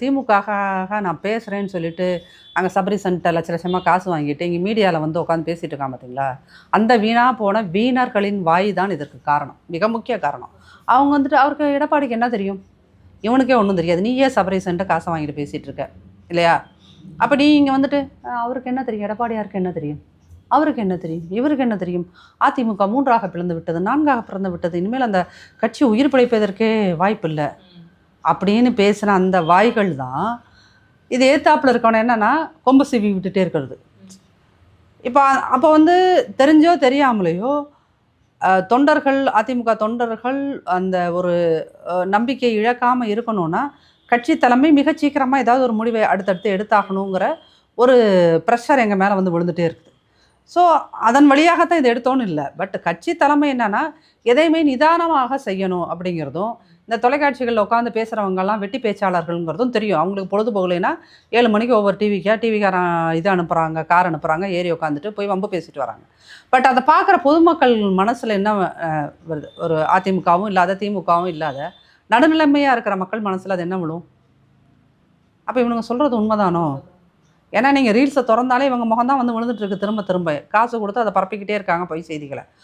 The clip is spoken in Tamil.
திமுககாக நான் பேசுகிறேன்னு சொல்லிட்டு அங்கே சபரி சென்டர் லட்ச லட்சமாக காசு வாங்கிட்டு இங்கே மீடியாவில் வந்து உட்காந்து பேசிகிட்டு இருக்கான் பார்த்தீங்களா? அந்த வீணாக போன வீணர்களின் வாய் தான் இதற்கு காரணம், மிக முக்கிய காரணம். அவங்க வந்துட்டு அவருக்கு எடப்பாடிக்கு என்ன தெரியும்? இவனுக்கே ஒன்றும் தெரியாது. நீ ஏன் சபரி சென்டர் காசை வாங்கிட்டு பேசிகிட்டு இருக்க இல்லையா? அப்போ நீ இங்கே வந்துட்டு அவருக்கு என்ன தெரியும்? எடப்பாடியாருக்கு என்ன தெரியும்? அவருக்கு என்ன தெரியும்? இவருக்கு என்ன தெரியும்? அதிமுக 3ஆக பிளந்து விட்டது, 4ஆக பிறந்து விட்டது, இனிமேல் அந்த கட்சி உயிர் பிழைப்பதற்கே வாய்ப்பு இல்லை அப்படின்னு பேசுகிற அந்த வாய்கள் தான் இது ஏத்தாப்பில் இருக்கவன என்னன்னா கொம்பு சீவி விட்டுட்டே இருக்கிறது. இப்போ அப்போ வந்து தெரிஞ்சோ தெரியாமலையோ தொண்டர்கள், அதிமுக தொண்டர்கள் அந்த ஒரு நம்பிக்கை இழக்காமல் இருக்கணும்னா கட்சி தலைமை மிக சீக்கிரமாக ஏதாவது ஒரு முடிவை அடுத்தடுத்து எடுத்தாகணுங்கிற ஒரு ப்ரெஷர் எங்கள் மேலே வந்து விழுந்துகிட்டே இருக்குது. ஸோ அதன் வழியாகத்தான் இதை எடுத்தோன்னு இல்லை. பட் கட்சி தலைமை என்னென்னா எதையுமே நிதானமாக செய்யணும் அப்படிங்கிறதும், இந்த தொலைக்காட்சிகளில் உட்காந்து பேசுகிறவங்கெல்லாம் வெட்டி பேச்சாளர்கள்ங்கிறதும் தெரியும். அவங்களுக்கு பொழுது போகலைன்னா 7 மணிக்கு ஒவ்வொரு டிவிக்காரன் இது அனுப்புகிறாங்க, கார் அனுப்புகிறாங்க, ஏறி உட்காந்துட்டு போய் வம்பு பேசிட்டு வராங்க. பட் அதை பார்க்குற பொதுமக்கள் மனசில் என்ன வருது? ஒரு அதிமுகவும் இல்லாத, திமுகவும் இல்லாத நடுநிலைமையாக இருக்கிற மக்கள் மனசில் அது என்ன விழும்? அப்போ இவனுங்க சொல்கிறது உண்மைதானோ? ஏன்னா நீங்கள் ரீல்ஸை திறந்தாலே இவங்க முகம் தான் வந்து விழுந்துட்டுருக்கு திரும்ப திரும்ப. காசு கொடுத்து அதை பரப்பிக்கிட்டே இருக்காங்க பொய் செய்திகளை.